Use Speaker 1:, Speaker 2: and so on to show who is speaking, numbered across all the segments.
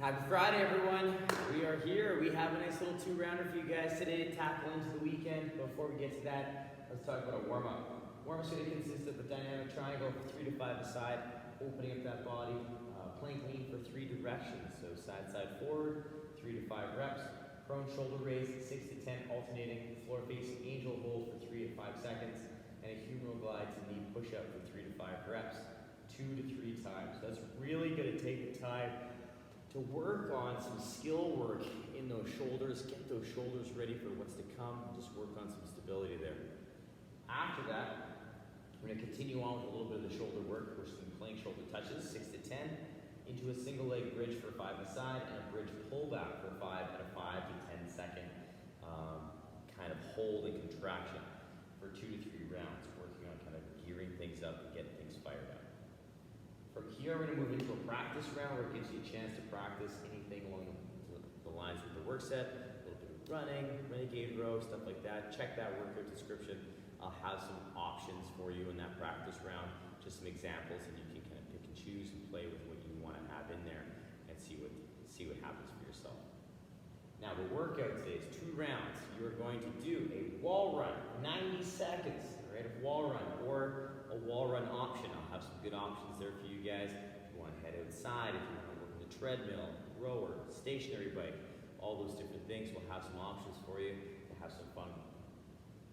Speaker 1: Happy Friday, everyone. We are here. We have a nice little two-rounder for you guys today to tackle into the weekend. Before we get to that, let's talk about a warm-up. Warm-up's going to consist of a dynamic triangle, 3 to 5 aside, opening up that body, plank lean for 3 directions. So side forward, 3 to 5 reps. Prone shoulder raise, 6 to 10 alternating. Floor facing angel hold for 3 to 5 seconds. And a humeral glide to knee push-up for 3 to 5 reps, 2 to 3 times. That's really going to take the time to work on some skill work in those shoulders, get those shoulders ready for what's to come, just work on some stability there. After that, we're going to continue on with a little bit of the shoulder work. We're some plank shoulder touches, 6 to 10, into a single leg bridge for 5 aside, and a bridge pullback for 5 and a 5 to 10 second kind of hold and contraction for 2 to 3 rounds, working on kind of gearing things up and getting things fired up. From here, we're going to move into a practice round where it gives you a chance to practice anything along the lines of the work set, a little bit of running, Renegade Row, stuff like that. Check that workout description. I'll have some options for you in that practice round, just some examples, and you can kind of pick and choose and play with what you want to have in there and see what happens for yourself. Now, the workout today is 2 rounds. You are going to do a wall run, 90 seconds, right? A wall run or a wall run option. I'll have some good options there for you guys. If you want to head outside, if you want to work on the treadmill, rower, stationary bike, all those different things, we'll have some options for you to have some fun.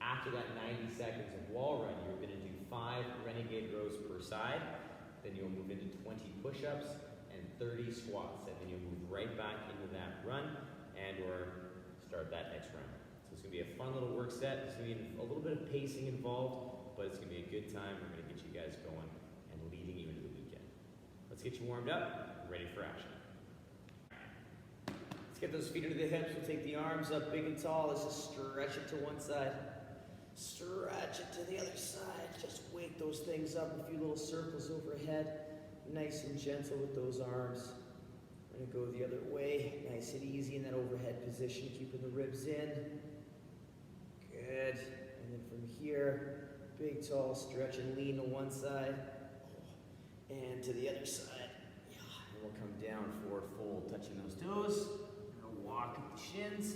Speaker 1: After that 90 seconds of wall run, you're going to do 5 Renegade Rows per side. Then you'll move into 20 push-ups and 30 squats. And then you'll move right back into that run and or start that next round. So it's going to be a fun little work set. There's going to be a little bit of pacing involved, but it's going to be a good time. We're going to get you guys going and leading you into the weekend. Let's get you warmed up, ready for action. Let's get those feet under the hips. We'll take the arms up big and tall. Let's just stretch it to one side. Stretch it to the other side. Just wake those things up, a few little circles overhead. Nice and gentle with those arms. We're going to go the other way. Nice and easy in that overhead position, keeping the ribs in. Good. And then from here, big, tall stretch and lean to one side. And to the other side. Yeah. And we'll come down forward fold, touching those toes. We're going to walk up the shins.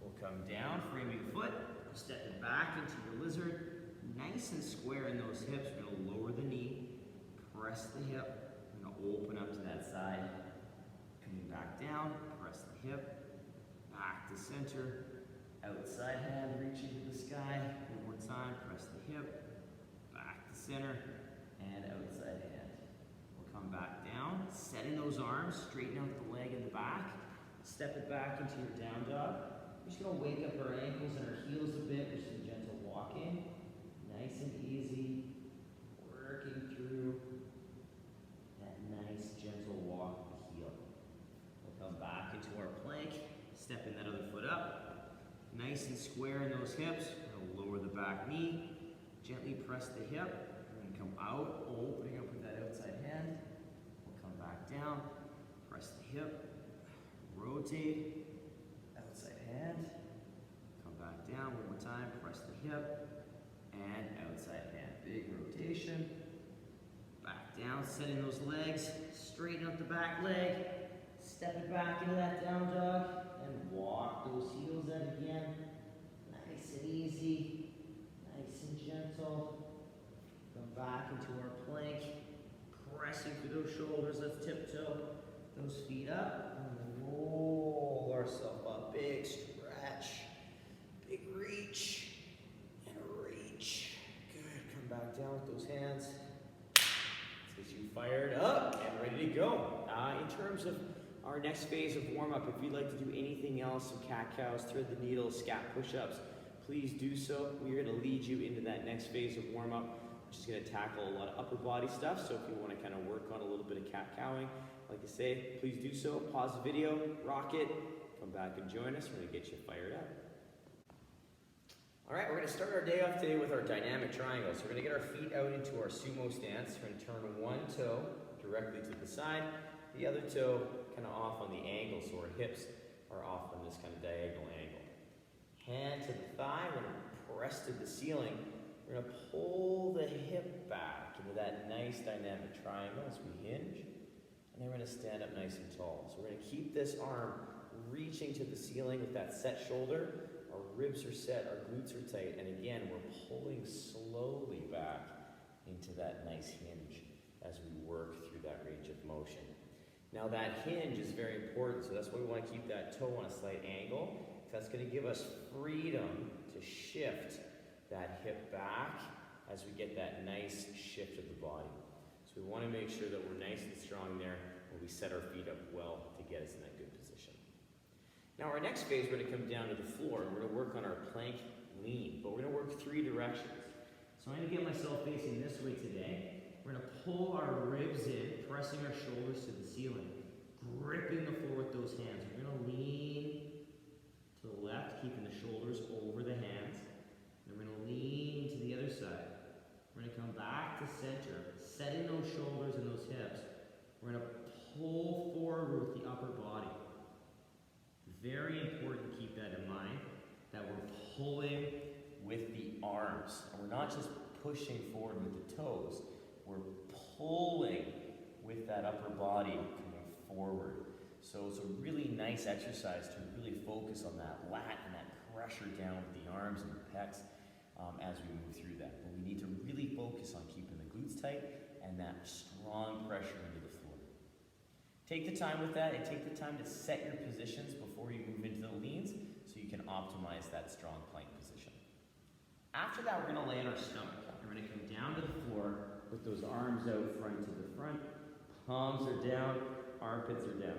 Speaker 1: We'll come down, framing foot. Step it back into your lizard. Nice and square in those hips. We're going to lower the knee. Press the hip. We're going to open up to that side. Coming back down. Press the hip. Back to center. Outside hand reaching to the sky. One more time. Press the hip. Back to center. And outside hand. We'll come back down. Setting those arms. Straighten out the leg in the back. Step it back into your down dog. We're just going to wake up our ankles and our heels a bit. Just a gentle walking. Nice and easy. Working through that nice gentle walk of the heel. We'll come back into our plank. Stepping that other foot up. Nice and square in those hips. We're going to lower the back knee. Gently press the hip. We're going to come out, opening up with that outside hand. We'll come back down. Press the hip. Rotate. Outside hand. Come back down one more time. Press the hip. And outside hand. Big rotation. Back down. Setting those legs. Straighten out the back leg. Step it back into that down dog. And walk those heels out again. Nice and easy. Nice and gentle. Come back into our plank. Pressing through those shoulders. Let's tiptoe those feet up. And roll ourselves up. Big stretch. Big reach. And reach. Good. Come back down with those hands. Let's get you fired up and ready to go. In terms of our next phase of warm-up, if you'd like to do anything else, some cat-cows, thread the needle, scat push-ups, please do so. We're going to lead you into that next phase of warm-up, which is going to tackle a lot of upper body stuff. So if you want to kind of work on a little bit of cat-cowing, like I say, please do so. Pause the video, rock it, come back and join us. We're going to get you fired up. All right, we're going to start our day off today with our dynamic triangle. So we're going to get our feet out into our sumo stance. We're going to turn one toe directly to the side, the other toe kind of off on the angle, so our hips are off on this kind of diagonal angle. Hand to the thigh, we're going to press to the ceiling. We're going to pull the hip back into that nice dynamic triangle as we hinge. And then we're going to stand up nice and tall. So we're going to keep this arm reaching to the ceiling with that set shoulder. Our ribs are set, our glutes are tight, and again, we're pulling slowly back into that nice hinge as we work through that range of motion. Now that hinge is very important, so that's why we want to keep that toe on a slight angle. That's going to give us freedom to shift that hip back as we get that nice shift of the body. So we want to make sure that we're nice and strong there when we set our feet up well to get us in that good position. Now our next phase, we're going to come down to the floor and we're going to work on our plank lean, but we're going to work 3 directions. So I'm going to get myself facing this way today. We're going to pull our ribs in, pressing our shoulders to the ceiling, gripping the floor with those hands. We're going to lean to the left, keeping the shoulders over the hands. Then we're going to lean to the other side. We're going to come back to center, setting those shoulders and those hips. We're going to pull forward with the upper body. Very important to keep that in mind, that we're pulling with the arms. And we're not just pushing forward with the toes, we're pulling with that upper body coming forward. So it's a really nice exercise to really focus on that lat and that pressure down with the arms and the pecs as we move through that. But we need to really focus on keeping the glutes tight and that strong pressure into the floor. Take the time with that and take the time to set your positions before you move into the leans so you can optimize that strong plank position. After that, we're going to lay on our stomach. We're going to come down to the floor with those arms out front to the front. Palms are down, armpits are down.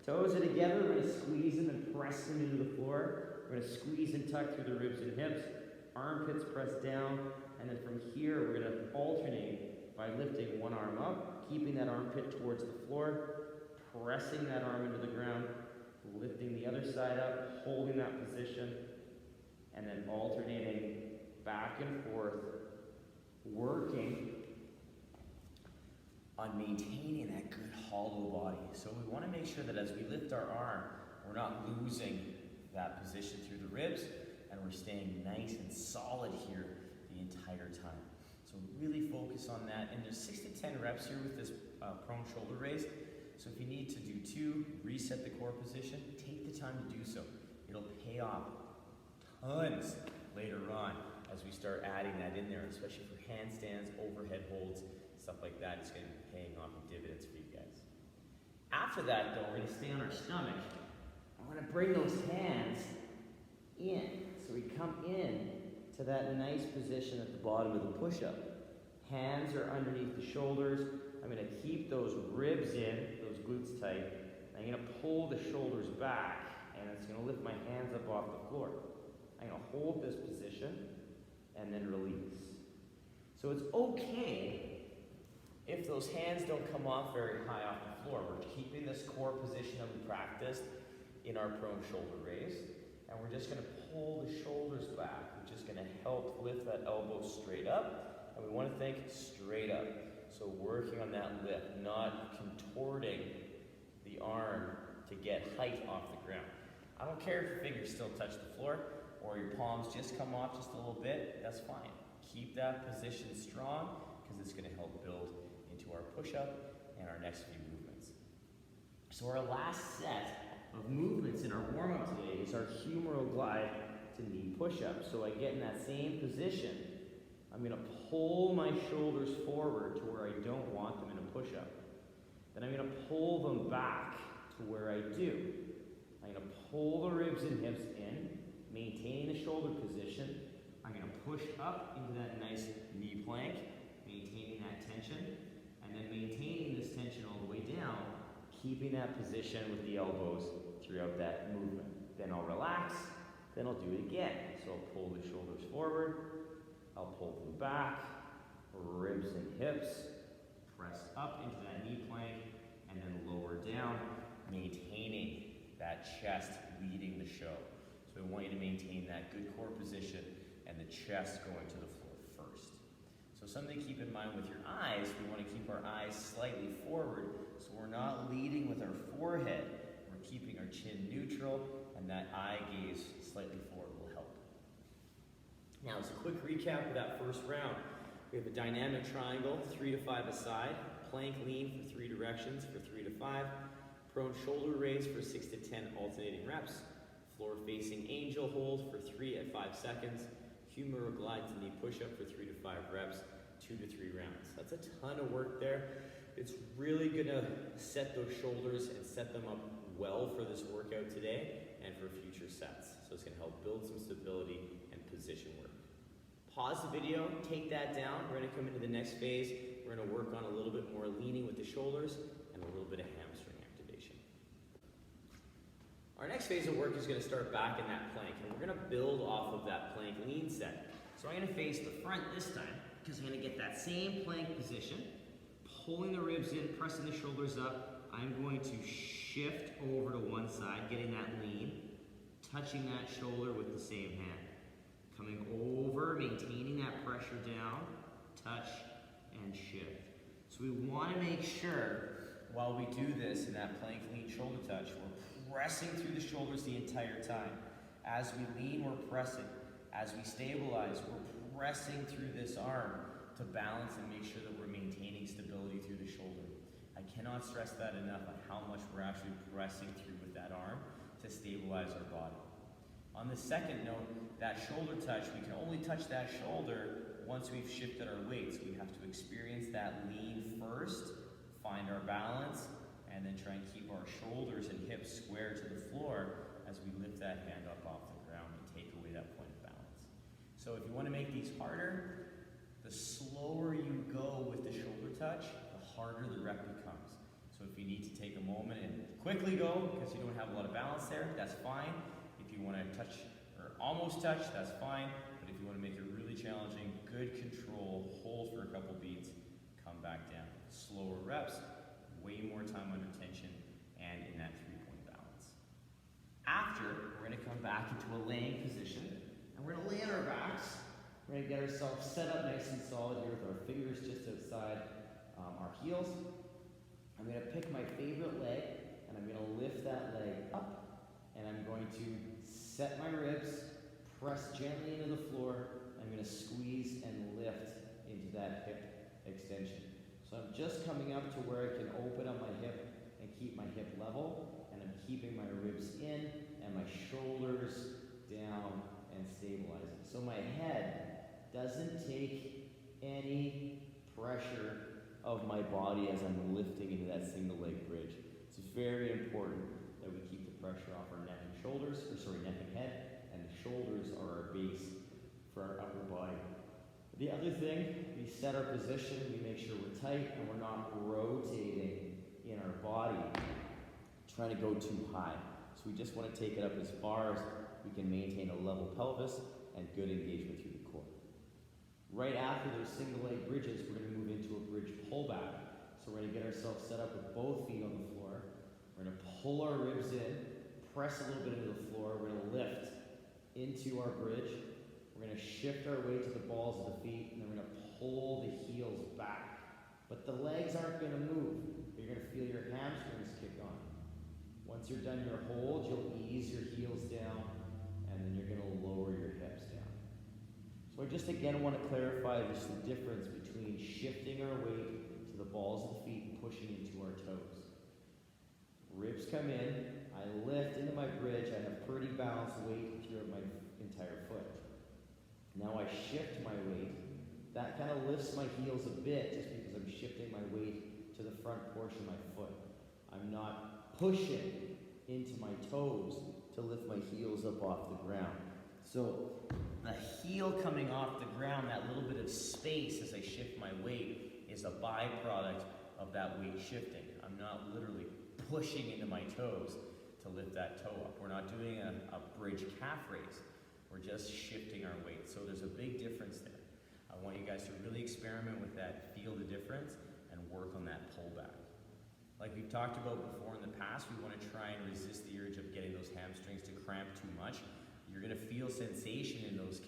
Speaker 1: Toes are together, we're going to squeeze them and press them into the floor. We're going to squeeze and tuck through the ribs and hips. Armpits press down, and then from here we're going to alternate by lifting one arm up, keeping that armpit towards the floor, pressing that arm into the ground, lifting the other side up, holding that position, and then alternating back and forth, working on maintaining that good hollow body. So we want to make sure that as we lift our arm, we're not losing that position through the ribs, and we're staying nice and solid here the entire time. So really focus on that. And there's 6 to 10 reps here with this prone shoulder raise. So if you need to do 2, reset the core position, take the time to do so. It'll pay off tons later on as we start adding that in there, especially for handstands, overhead holds, stuff like that. It's going to be paying off in dividends for you guys. After that, though, we're going to stay on our stomach. I want to bring those hands in. So we come in to that nice position at the bottom of the push-up. Hands are underneath the shoulders. I'm going to keep those ribs in, those glutes tight. I'm going to pull the shoulders back, and it's going to lift my hands up off the floor. I'm going to hold this position and then release. So it's okay if those hands don't come off very high off the floor. We're keeping this core position that we practiced in our prone shoulder raise, and we're just going to pull the shoulders back, which is going to help lift that elbow straight up, and we want to think straight up. So working on that lift, not contorting the arm to get height off the ground. I don't care if your fingers still touch the floor or your palms just come off just a little bit, that's fine. Keep that position strong because it's going to help build into our push-up and our next few movements. So our last set of movements in our warm-up today is our humeral glide to knee push-up. So I get in that same position. I'm going to pull my shoulders forward to where I don't want them in a push-up. Then I'm going to pull them back to where I do. I'm going to pull the ribs and hips in, maintain the shoulder position. I'm going to push up into that nice knee plank, maintaining that tension, and then maintaining this tension all the way down, keeping that position with the elbows throughout that movement. Then I'll relax, then I'll do it again. So I'll pull the shoulders forward, I'll pull them back, ribs and hips, press up into that knee plank, and then lower down, maintaining that chest leading the show. So we want you to maintain that good core position and the chest going to the floor first. So something to keep in mind with your eyes, we want to keep our eyes slightly forward so we're not leading with our forehead. We're keeping our chin neutral, and that eye gaze slightly forward will help. Now, as a quick recap of that first round, we have a dynamic triangle, 3 to 5 aside, plank lean for 3 directions for 3 to 5,
Speaker 2: Prone shoulder raise for 6 to 10 alternating reps. Floor facing angel hold for 3 at 5 seconds. Humeral glide to knee push-up for 3 to 5 reps, 2 to 3 rounds. That's a ton of work there. It's really gonna set those shoulders and set them up well for this workout today and for future sets. So it's gonna help build some stability and position work. Pause the video, take that down. We're gonna come into the next phase. We're gonna work on a little bit more leaning with the shoulders and a little bit of hamstring activation. Our next phase of work is gonna start back in that plank, and we're gonna build off of that plank lean set. So I'm gonna face the front this time, because I'm gonna get that same plank position, pulling the ribs in, pressing the shoulders up. I'm going to shift over to one side, getting that lean, touching that shoulder with the same hand. Coming over, maintaining that pressure down, touch, and shift. So we want to make sure, while we do this in that plank lean shoulder touch, we're pressing through the shoulders the entire time. As we lean, we're pressing. As we stabilize, we're pressing through this arm to balance and make sure that we're maintaining stability through the shoulder. I cannot stress that enough on how much we're actually pressing through with that arm to stabilize our body. On the second note, that shoulder touch, we can only touch that shoulder once we've shifted our weights. We have to experience that lean first, find our balance, and then try and keep our shoulders and hips square to the floor as we lift that hand up off the ground and take away that point of balance. So if you want to make these harder, the slower you go with the shoulder touch, the harder the rep becomes. So if you need to take a moment and quickly go because you don't have a lot of balance there, that's fine. If you want to touch or almost touch, that's fine. But if you want to make it really challenging, good control, hold for a couple beats, come back down. Slower reps, way more time under tension, and in that 3-point balance. After, we're going to come back into a laying position, and we're going to lay on our backs. We're going to get ourselves set up nice and solid here with our fingers just outside our heels. I'm going to pick my favorite leg, and I'm going to lift that leg up, and I'm going to set my ribs, press gently into the floor. I'm going to squeeze and lift into that hip extension. So I'm just coming up to where I can open up my hip and keep my hip level, and I'm keeping my ribs in and my shoulders down and stabilizing. So my head doesn't take any pressure of my body as I'm lifting into that single leg bridge. It's very important that we keep the pressure off our neck and shoulders, neck and head, and the shoulders are our base for our upper body. The other thing, we set our position, we make sure we're tight and we're not rotating in our body, trying to go too high. So we just want to take it up as far as we can maintain a level pelvis and good engagement through the core. Right after those single leg bridges, we're going to move into a bridge pullback. So we're going to get ourselves set up with both feet on the floor. We're going to pull our ribs in, press a little bit into the floor. We're going to lift into our bridge. We're going to shift our weight to the balls of the feet, and then we're going to pull the heels back. But the legs aren't going to move. You're going to feel your hamstrings kick on. Once you're done your hold, you'll ease your heels down, and then you're going to lower your hips down. So I just again want to clarify just the difference between shifting our weight to the balls of the feet and pushing into our toes. Ribs come in, I lift into my bridge, I have pretty balanced weight throughout my entire foot. Now I shift my weight, that kind of lifts my heels a bit just because I'm shifting my weight to the front portion of my foot. I'm not pushing into my toes to lift my heels up off the ground. So the heel coming off the ground, that little bit of space as I shift my weight, is a byproduct of that weight shifting. I'm not literally pushing into my toes to lift that toe up. We're not doing a bridge calf raise. We're just shifting our weight. So there's a big difference there. I want you guys to really experiment with that, feel the difference, and work on that pullback. Like we've talked about before in the past, we want to try and resist the urge of getting those hamstrings to cramp too much. You're going to feel sensation in those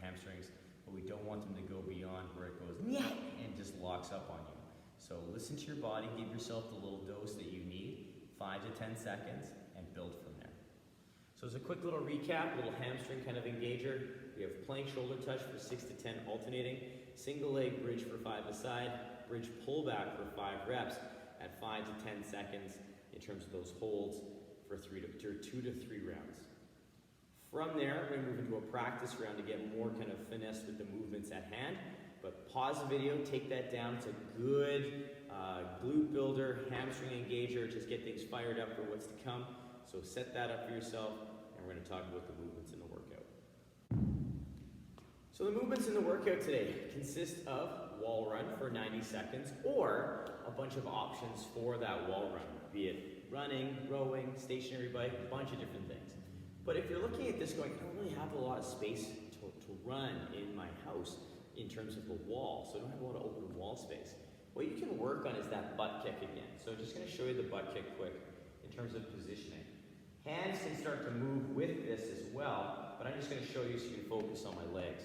Speaker 2: hamstrings, but we don't want them to go beyond where it goes and just locks up on you. So listen to your body, give yourself the little dose that you need, 5 to 10 seconds, and build from there. So as a quick little recap, little hamstring kind of engager, we have plank shoulder touch for 6 to 10 alternating, single leg bridge for 5 aside, bridge pullback for 5 reps at 5 to 10 seconds in terms of those holds for 2 to 3 rounds. From there, we're going to move into a practice round to get more kind of finesse with the movements at hand. But pause the video, take that down. It's a good glute builder, hamstring engager, just get things fired up for what's to come. So set that up for yourself, and we're going to talk about the movements in the workout. So the movements in the workout today consist of wall run for 90 seconds or a bunch of options for that wall run, be it running, rowing, stationary bike, a bunch of different things. But if you're looking at this going, I don't really have a lot of space to run in my house in terms of the wall, so I don't have a lot of open wall space. What you can work on is that butt kick again. So I'm just going to show you the butt kick quick in terms of positioning. Hands can start to move with this as well, but I'm just going to show you so you can focus on my legs.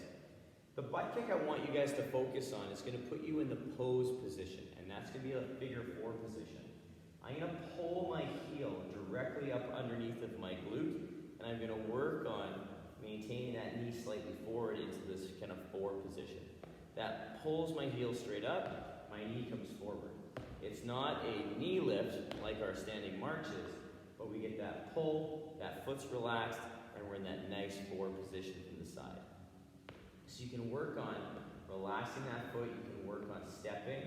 Speaker 2: The butt kick I want you guys to focus on is going to put you in the pose position, and that's going to be a figure 4 position. I'm going to pull my heel directly up underneath of my glute, and I'm going to work on maintaining that knee slightly forward into this kind of 4 position. That pulls my heel straight up, my knee comes forward. It's not a knee lift like our standing marches, but we get that pull, that foot's relaxed, and we're in that nice 4 position from the side. So you can work on relaxing that foot, you can work on stepping,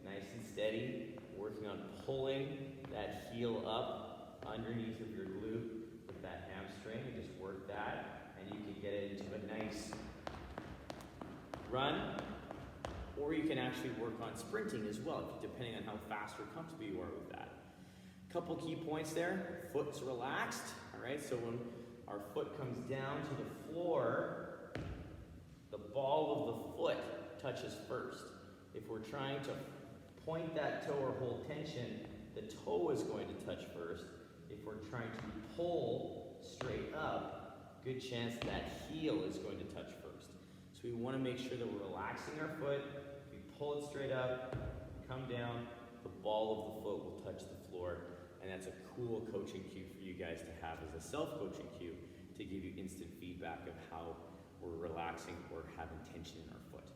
Speaker 2: nice and steady, working on pulling that heel up underneath of your glute with that hamstring, and just work that, and you can get it into a nice run, or you can actually work on sprinting as well, depending on how fast or comfortable you are with that. Couple key points there, foot's relaxed, all right, so when our foot comes down to the floor, the ball of the foot touches first. If we're trying to point that toe or hold tension, the toe is going to touch first. If we're trying to pull straight up, good chance that heel is going to touch first. So we want to make sure that we're relaxing our foot. We pull it straight up, come down, the ball of the foot will touch the floor, and that's a cool coaching cue for you guys to have as a self-coaching cue to give you instant feedback of how we're relaxing or having tension in our foot.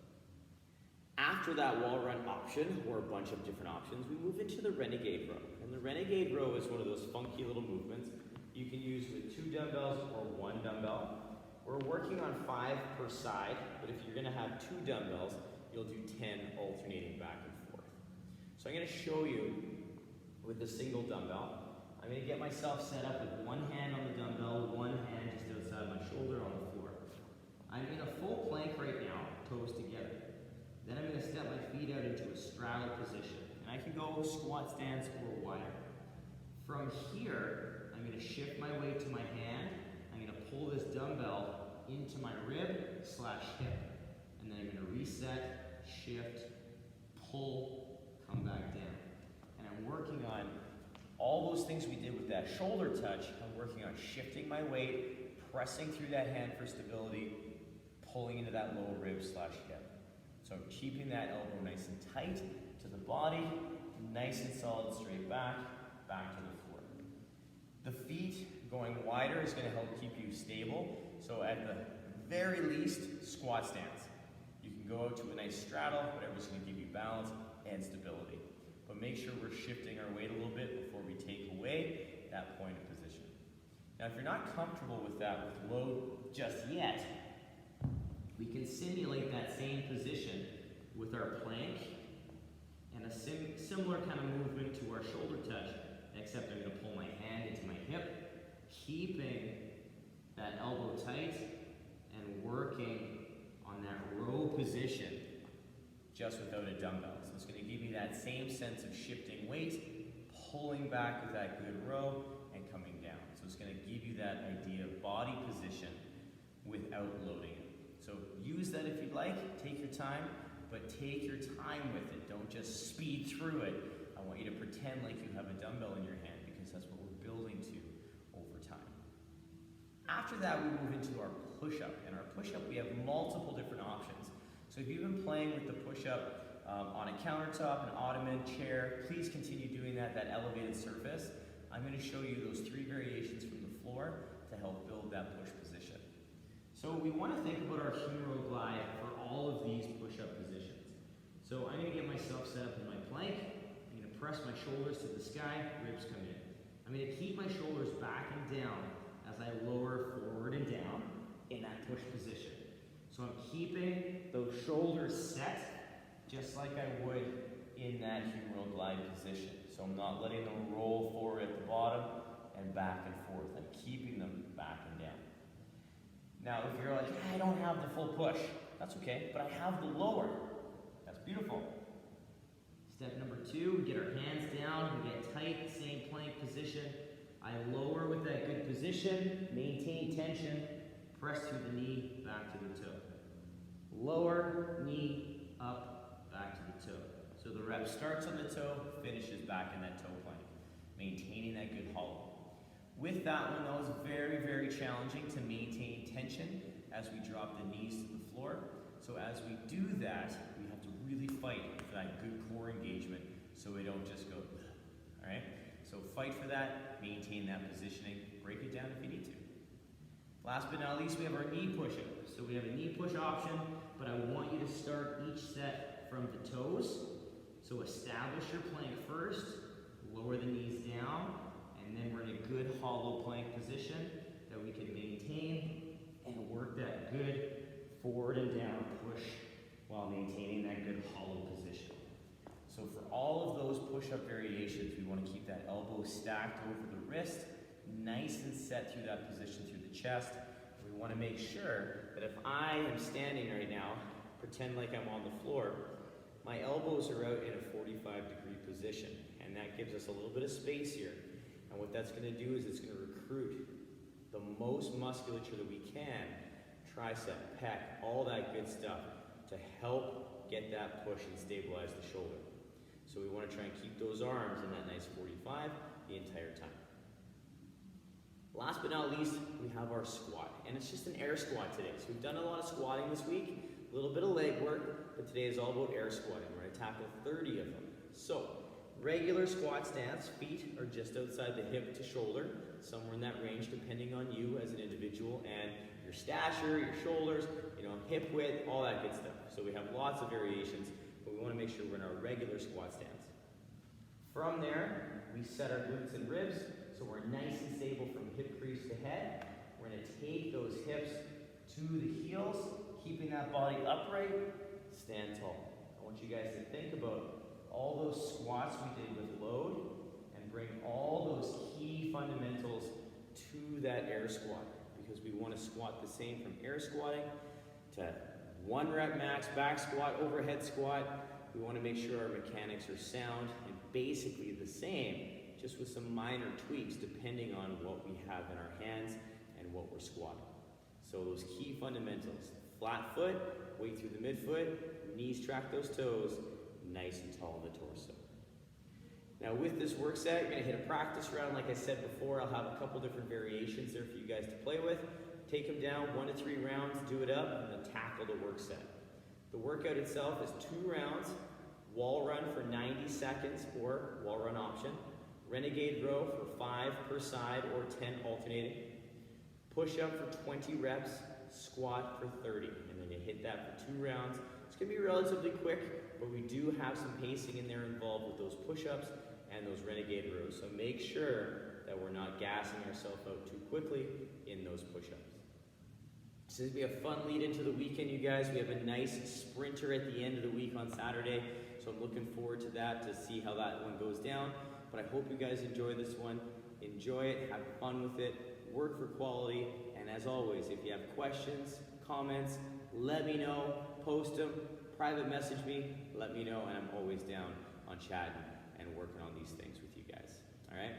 Speaker 2: After that wall run option, or a bunch of different options, we move into the Renegade Row. And the Renegade Row is one of those funky little movements you can use with 2 dumbbells or 1 dumbbell. We're working on 5 per side, but if you're gonna have 2 dumbbells, you'll do 10 alternating back and forth. So I'm gonna show you with a single dumbbell. I'm gonna get myself set up with 1 hand on the dumbbell, 1 hand just outside my shoulder on the floor. I'm in a full plank right now, toes together. Then I'm going to step my feet out into a straddle position. And I can go squat stance or wider. From here, I'm going to shift my weight to my hand. I'm going to pull this dumbbell into my rib/hip. And then I'm going to reset, shift, pull, come back down. And I'm working on all those things we did with that shoulder touch. I'm working on shifting my weight, pressing through that hand for stability, pulling into that lower rib/hip. So keeping that elbow nice and tight to the body, nice and solid straight back to the floor. The feet going wider is going to help keep you stable. So at the very least, squat stance. You can go out to a nice straddle, whatever's going to give you balance and stability. But make sure we're shifting our weight a little bit before we take away that point of position. Now if you're not comfortable with that with load just yet, we can simulate that same position with our plank and a similar kind of movement to our shoulder touch, except I'm going to pull my hand into my hip, keeping that elbow tight and working on that row position just without a dumbbell. So it's going to give me that same sense of shifting weight, pulling back with that good row, and coming down. So it's going to give you that idea of body position without loading it. So use that if you'd like, take your time, but take your time with it. Don't just speed through it. I want you to pretend like you have a dumbbell in your hand because that's what we're building to over time. After that, we move into our push-up. And our push-up, we have multiple different options. So if you've been playing with the push-up on a countertop, an ottoman, chair, please continue doing that elevated surface. I'm going to show you those 3 variations from the floor to help build that push position. So we want to think about our humeral glide for all of these push-up positions. So I'm going to get myself set up in my plank. I'm going to press my shoulders to the sky, ribs come in. I'm going to keep my shoulders back and down as I lower forward and down in that push position. So I'm keeping those shoulders set just like I would in that humeral glide position. So I'm not letting them roll forward at the bottom and back and forth. I'm keeping them back and down. Now, if you're like, I don't have the full push, that's okay, but I have the lower. That's beautiful. Step number 2, we get our hands down, we get tight, same plank position. I lower with that good position, maintain tension, press through the knee, back to the toe. Lower, knee, up, back to the toe. So the rep starts on the toe, finishes back in that toe plank, maintaining that good hollow. With that one, that was very, very challenging to maintain tension as we drop the knees to the floor. So as we do that, we have to really fight for that good core engagement so we don't just go, all right? So fight for that, maintain that positioning, break it down if you need to. Last but not least, we have our knee push-up. So we have a knee push option, but I want you to start each set from the toes. So establish your plank first, lower the knees down, and then we're in a good hollow plank position that we can maintain and work that good forward and down push while maintaining that good hollow position. So for all of those push-up variations, we want to keep that elbow stacked over the wrist, nice and set through that position through the chest. We want to make sure that if I am standing right now, pretend like I'm on the floor, my elbows are out in a 45-degree position, and that gives us a little bit of space here. And what that's going to do is it's going to recruit the most musculature that we can, tricep, pec, all that good stuff, to help get that push and stabilize the shoulder. So we want to try and keep those arms in that nice 45 the entire time. Last but not least, we have our squat, and it's just an air squat today. So we've done a lot of squatting this week, a little bit of leg work, but today is all about air squatting. We're going to tackle 30 of them. So, regular squat stance, feet are just outside the hip to shoulder, somewhere in that range depending on you as an individual and your stature, your shoulders, hip width, all that good stuff. So we have lots of variations, but we want to make sure we're in our regular squat stance. From there, we set our glutes and ribs, so we're nice and stable from hip crease to head. We're going to take those hips to the heels, keeping that body upright, stand tall. I want you guys to think about all those squats we did with load and bring all those key fundamentals to that air squat, because we want to squat the same from air squatting to 1 rep max back squat, overhead squat. We want to make sure our mechanics are sound and basically the same, just with some minor tweaks depending on what we have in our hands and what we're squatting. So those key fundamentals: flat foot, weight through the midfoot, knees track those toes, nice and tall in the torso. Now with this work set, you're going to hit a practice round. Like I said before, I'll have a couple different variations there for you guys to play with. Take them down 1 to 3 rounds, do it up, and then tackle the work set. The workout itself is 2 rounds, wall run for 90 seconds or wall run option, Renegade Row for 5 per side or 10 alternating, push up for 20 reps, squat for 30, and then you hit that for 2 rounds. It's going to be relatively quick, but we do have some pacing in there involved with those push-ups and those Renegade Rows. So make sure that we're not gassing ourselves out too quickly in those push-ups. This is going to be a fun lead into the weekend, you guys. We have a nice sprinter at the end of the week on Saturday, so I'm looking forward to that, to see how that one goes down. But I hope you guys enjoy this one. Enjoy it, have fun with it, work for quality, and as always, if you have questions, comments, let me know, post them, private message me, let me know, and I'm always down on chatting and working on these things with you guys. All right?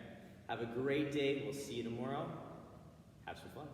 Speaker 2: Have a great day. We'll see you tomorrow. Have some fun.